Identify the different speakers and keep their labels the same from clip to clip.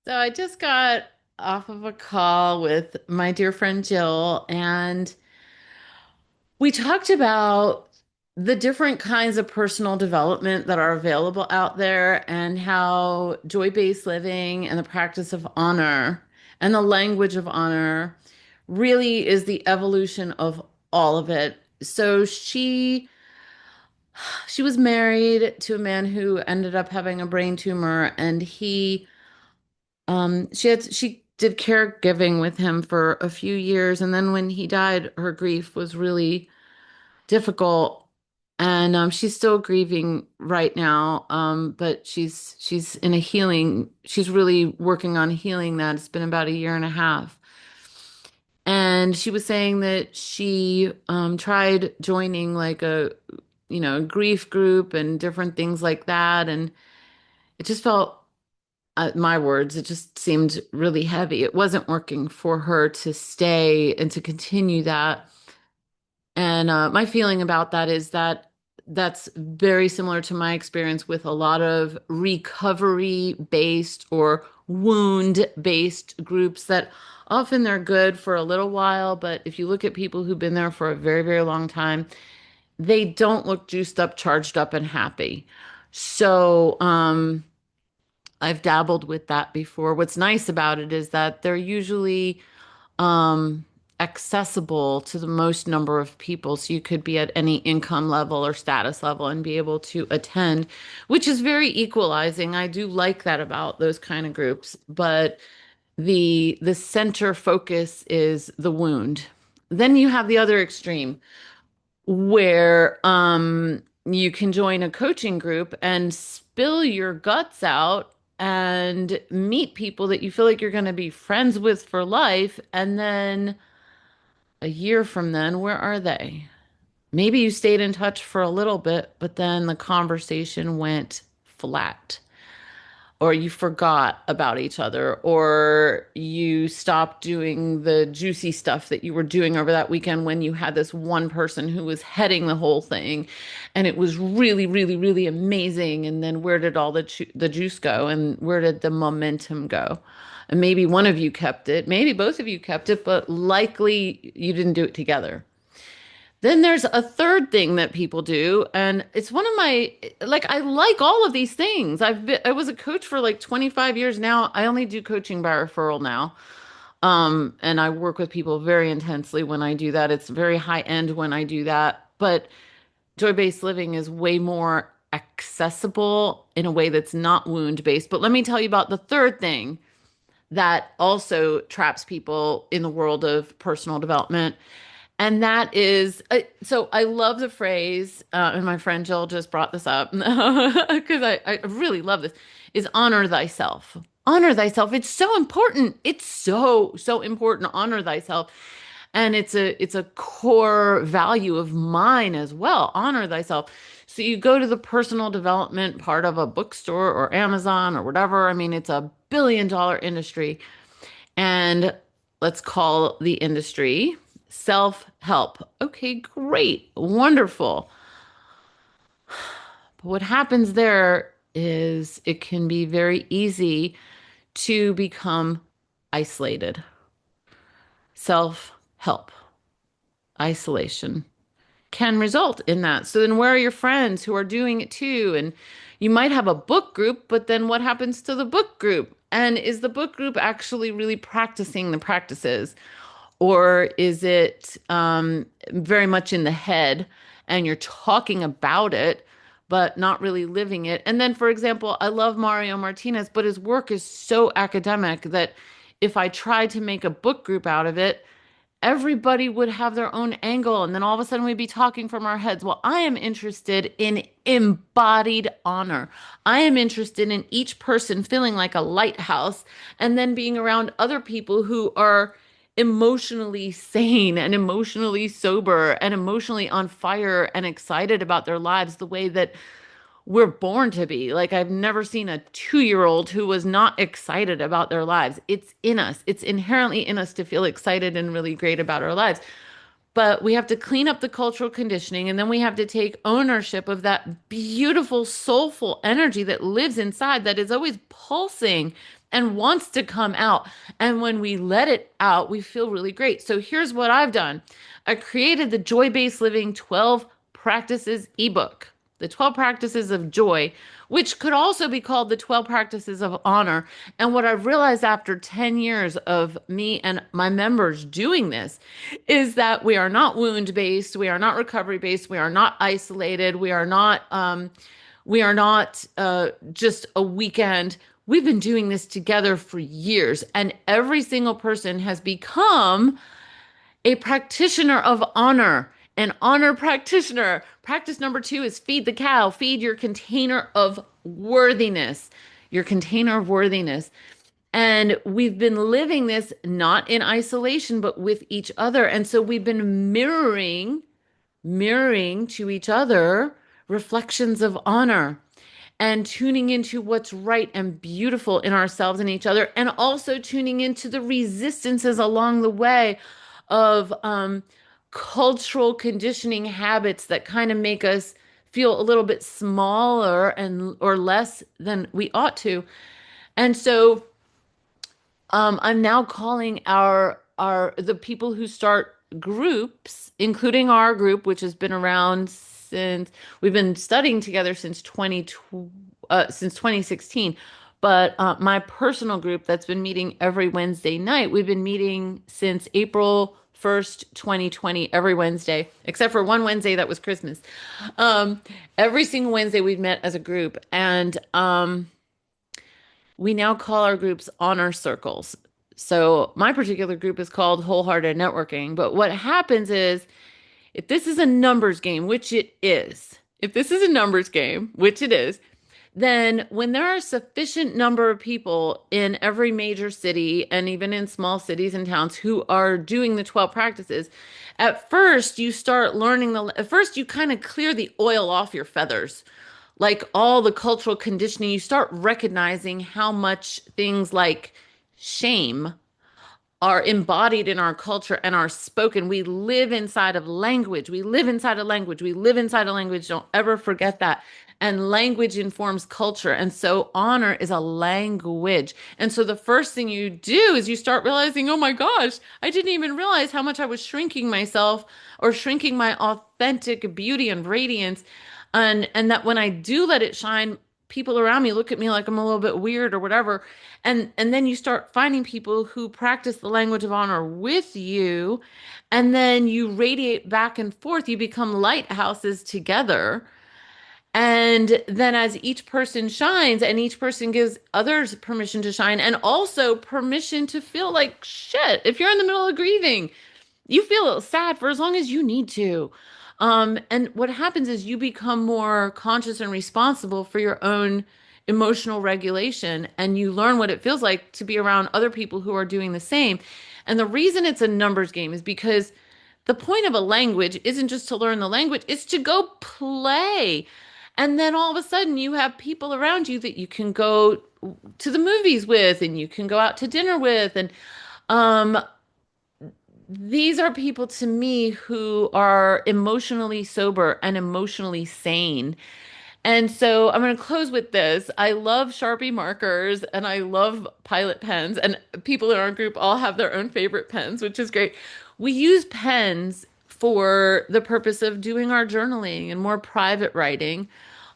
Speaker 1: So I just got off of a call with my dear friend Jill, and we talked about the different kinds of personal development that are available out there and how joy-based living and the practice of honor and the language of honor really is the evolution of all of it. So she was married to a man who ended up having a brain tumor, and she did caregiving with him for a few years, and then when he died, her grief was really difficult, and she's still grieving right now. But she's in a healing. She's really working on healing that. It's been about a year and a half, and she was saying that she tried joining like a grief group and different things like that, and it just felt my words, it just seemed really heavy. It wasn't working for her to stay and to continue that. And my feeling about that is that that's very similar to my experience with a lot of recovery based or wound based groups that often they're good for a little while, but if you look at people who've been there for a very, very long time, they don't look juiced up, charged up, and happy. So, I've dabbled with that before. What's nice about it is that they're usually um, accessible to the most number of people. So you could be at any income level or status level and be able to attend, which is very equalizing. I do like that about those kind of groups. But the center focus is the wound. Then you have the other extreme where you can join a coaching group and spill your guts out and meet people that you feel like you're going to be friends with for life. And then a year from then, where are they? Maybe you stayed in touch for a little bit, but then the conversation went flat, or you forgot about each other, or you stopped doing the juicy stuff that you were doing over that weekend when you had this one person who was heading the whole thing, and it was really, really, really amazing. And then where did all the juice go, and where did the momentum go? And maybe one of you kept it, maybe both of you kept it, but likely you didn't do it together. Then there's a third thing that people do, and it's one of my like I like all of these things. I was a coach for like 25 years now. I only do coaching by referral now. And I work with people very intensely when I do that. It's very high end when I do that. But joy-based living is way more accessible in a way that's not wound-based. But let me tell you about the third thing that also traps people in the world of personal development. And that is, so I love the phrase, and my friend Jill just brought this up because I really love this, is honor thyself. Honor thyself. It's so important. It's so, so important to honor thyself. And it's a core value of mine as well. Honor thyself. So you go to the personal development part of a bookstore or Amazon or whatever. I mean, it's a billion-dollar industry. And let's call the industry self-help. Okay, great, wonderful. But what happens there is it can be very easy to become isolated. Self-help, isolation can result in that. So then where are your friends who are doing it too? And you might have a book group, but then what happens to the book group? And is the book group actually really practicing the practices? Or is it very much in the head and you're talking about it, but not really living it? And then, for example, I love Mario Martinez, but his work is so academic that if I tried to make a book group out of it, everybody would have their own angle. And then all of a sudden we'd be talking from our heads. Well, I am interested in embodied honor. I am interested in each person feeling like a lighthouse and then being around other people who are emotionally sane and emotionally sober and emotionally on fire and excited about their lives the way that we're born to be. Like, I've never seen a 2-year old who was not excited about their lives. It's in us, it's inherently in us to feel excited and really great about our lives. But we have to clean up the cultural conditioning, and then we have to take ownership of that beautiful, soulful energy that lives inside, that is always pulsing and wants to come out. And when we let it out, we feel really great. So here's what I've done. I created the Joy Based Living 12 Practices ebook, the 12 Practices of Joy, which could also be called the 12 Practices of Honor. And what I've realized after 10 years of me and my members doing this is that we are not wound based, we are not recovery based, we are not isolated, we are not just a weekend. We've been doing this together for years, and every single person has become a practitioner of honor, an honor practitioner. Practice number two is feed the cow, feed your container of worthiness, your container of worthiness. And we've been living this not in isolation, but with each other. And so we've been mirroring to each other reflections of honor and tuning into what's right and beautiful in ourselves and each other, and also tuning into the resistances along the way of cultural conditioning habits that kind of make us feel a little bit smaller and or less than we ought to. And so I'm now calling our the people who start groups, including our group, which has been around since we've been studying together since 2016. But my personal group that's been meeting every Wednesday night, we've been meeting since April 1st, 2020, every Wednesday, except for one Wednesday that was Christmas. Every single Wednesday we've met as a group, and we now call our groups honor circles. So my particular group is called Wholehearted Networking. But what happens is, if this is a numbers game, which it is, if this is a numbers game, which it is, then when there are a sufficient number of people in every major city and even in small cities and towns who are doing the 12 practices, at first you start learning at first you kind of clear the oil off your feathers. Like all the cultural conditioning, you start recognizing how much things like shame are embodied in our culture and are spoken. We live inside of language. We live inside of language. We live inside of language. Don't ever forget that. And language informs culture. And so honor is a language. And so the first thing you do is you start realizing, oh my gosh, I didn't even realize how much I was shrinking myself or shrinking my authentic beauty and radiance. And that when I do let it shine, people around me look at me like I'm a little bit weird or whatever. And then you start finding people who practice the language of honor with you, and then you radiate back and forth. You become lighthouses together. And then as each person shines and each person gives others permission to shine and also permission to feel like shit. If you're in the middle of grieving, you feel sad for as long as you need to. And what happens is you become more conscious and responsible for your own emotional regulation, and you learn what it feels like to be around other people who are doing the same. And the reason it's a numbers game is because the point of a language isn't just to learn the language, it's to go play. And then all of a sudden you have people around you that you can go to the movies with and you can go out to dinner with. And um, these are people to me who are emotionally sober and emotionally sane. And so I'm going to close with this. I love Sharpie markers and I love Pilot pens, and people in our group all have their own favorite pens, which is great. We use pens for the purpose of doing our journaling and more private writing.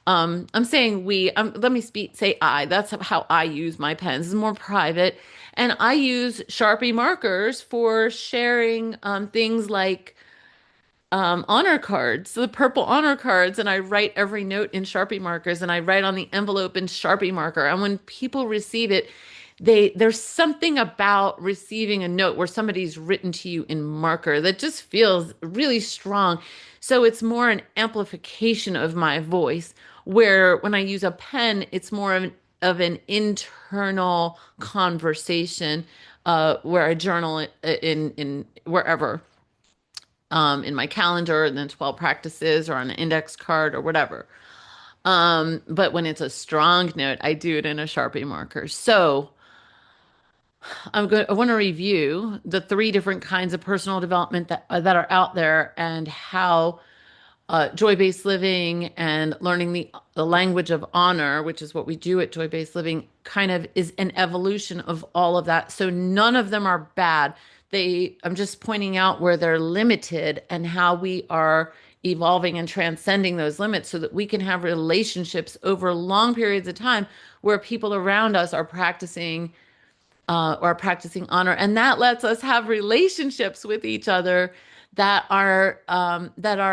Speaker 1: I'm saying we, let me say I. That's how I use my pens. It's more private. And I use Sharpie markers for sharing things like honor cards, the purple honor cards, and I write every note in Sharpie markers, and I write on the envelope in Sharpie marker. And when people receive it, there's something about receiving a note where somebody's written to you in marker that just feels really strong. So it's more an amplification of my voice, where when I use a pen, it's more of an internal conversation where I journal it in wherever in my calendar, and then 12 practices or on an index card or whatever. But when it's a strong note, I do it in a Sharpie marker. So I want to review the three different kinds of personal development that are out there and how joy-based living and learning the language of honor, which is what we do at joy-based living, kind of is an evolution of all of that. So none of them are bad. I'm just pointing out where they're limited and how we are evolving and transcending those limits so that we can have relationships over long periods of time where people around us are practicing honor, and that lets us have relationships with each other that are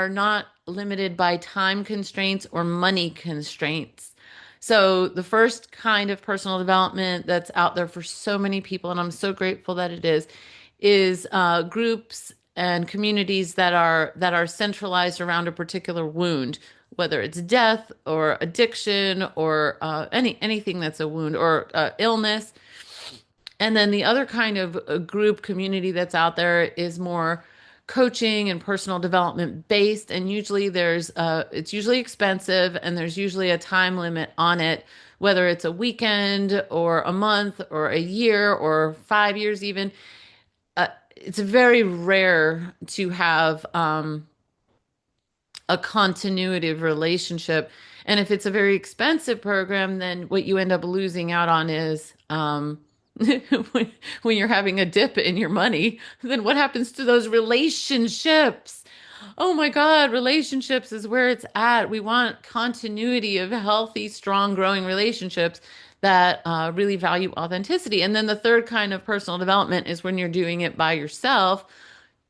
Speaker 1: not limited by time constraints or money constraints. So the first kind of personal development that's out there for so many people, and I'm so grateful that it is groups and communities that are centralized around a particular wound, whether it's death or addiction or anything that's a wound or illness. And then the other kind of group community that's out there is more coaching and personal development based. And usually it's usually expensive and there's usually a time limit on it, whether it's a weekend or a month or a year or 5 years even. It's very rare to have a continuity of relationship. And if it's a very expensive program, then what you end up losing out on is when you're having a dip in your money, then what happens to those relationships? Oh my God, relationships is where it's at. We want continuity of healthy, strong, growing relationships that really value authenticity. And then the third kind of personal development is when you're doing it by yourself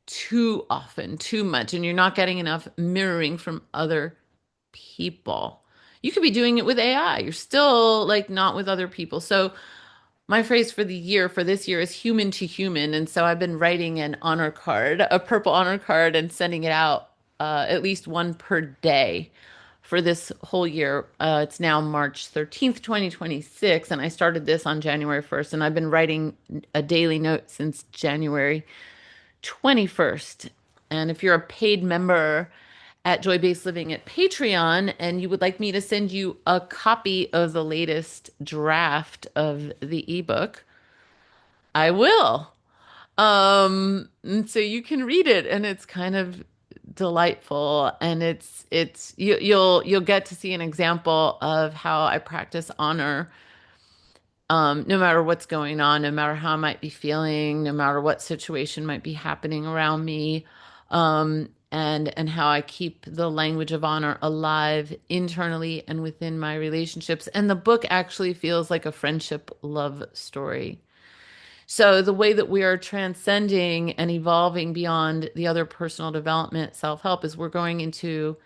Speaker 1: too often, too much, and you're not getting enough mirroring from other people. You could be doing it with AI. You're still like not with other people. So my phrase for this year is human to human. And so I've been writing an honor card, a purple honor card, and sending it out at least one per day for this whole year. It's now March 13th, 2026, and I started this on January 1st, and I've been writing a daily note since January 21st. And if you're a paid member at Joy Based Living at Patreon and you would like me to send you a copy of the latest draft of the ebook, I will. And so you can read it and it's kind of delightful and you'll get to see an example of how I practice honor no matter what's going on, no matter how I might be feeling, no matter what situation might be happening around me, and how I keep the language of honor alive internally and within my relationships. And the book actually feels like a friendship love story. So the way that we are transcending and evolving beyond the other personal development, self-help, is we're going into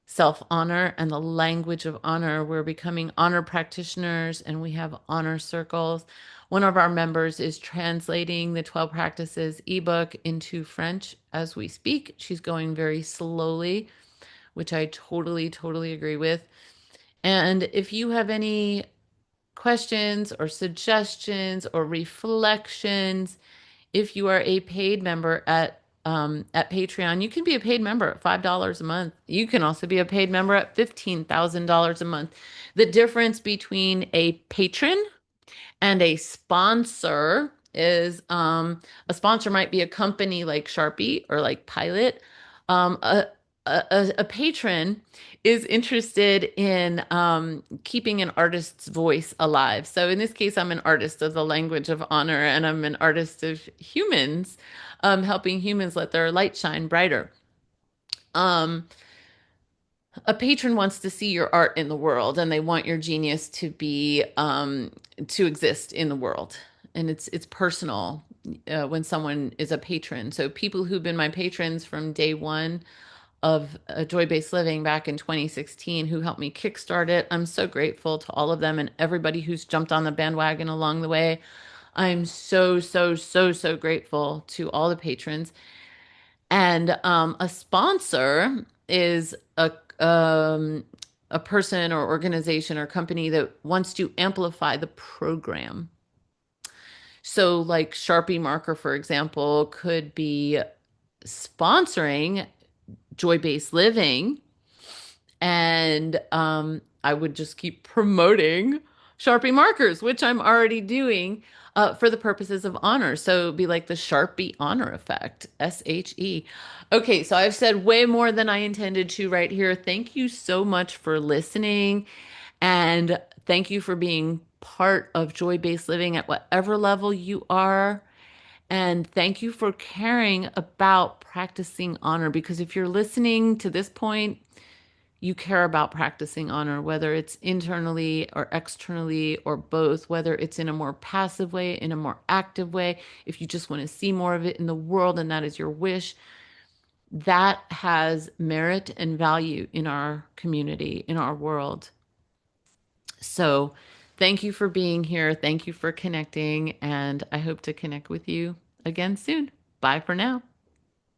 Speaker 1: self honor and the language of honor. We're becoming honor practitioners and we have honor circles. One of our members is translating the 12 Practices ebook into French as we speak. She's going very slowly, which I totally, totally agree with. And if you have any questions or suggestions or reflections, if you are a paid member at Patreon, you can be a paid member at $5 a month. You can also be a paid member at $15,000 a month. The difference between a patron and a sponsor is a sponsor might be a company like Sharpie or like Pilot. Um, a, a patron is interested in keeping an artist's voice alive. So in this case, I'm an artist of the language of honor, and I'm an artist of humans, helping humans let their light shine brighter. Um, a patron wants to see your art in the world and they want your genius to exist in the world, and it's personal when someone is a patron. So people who've been my patrons from day one of joy-based living back in 2016 who helped me kickstart it, I'm so grateful to all of them and everybody who's jumped on the bandwagon along the way. I'm so so so so grateful to all the patrons. And a sponsor is a person or organization or company that wants to amplify the program. So, like Sharpie Marker, for example, could be sponsoring joy-based living, and I would just keep promoting Sharpie markers, which I'm already doing for the purposes of honor. So it'd be like the Sharpie honor effect, SHE. Okay, so I've said way more than I intended to right here. Thank you so much for listening. And thank you for being part of joy-based living at whatever level you are. And thank you for caring about practicing honor, because if you're listening to this point, you care about practicing honor, whether it's internally or externally or both, whether it's in a more passive way, in a more active way. If you just want to see more of it in the world and that is your wish, that has merit and value in our community, in our world. So thank you for being here. Thank you for connecting. And I hope to connect with you again soon. Bye for now.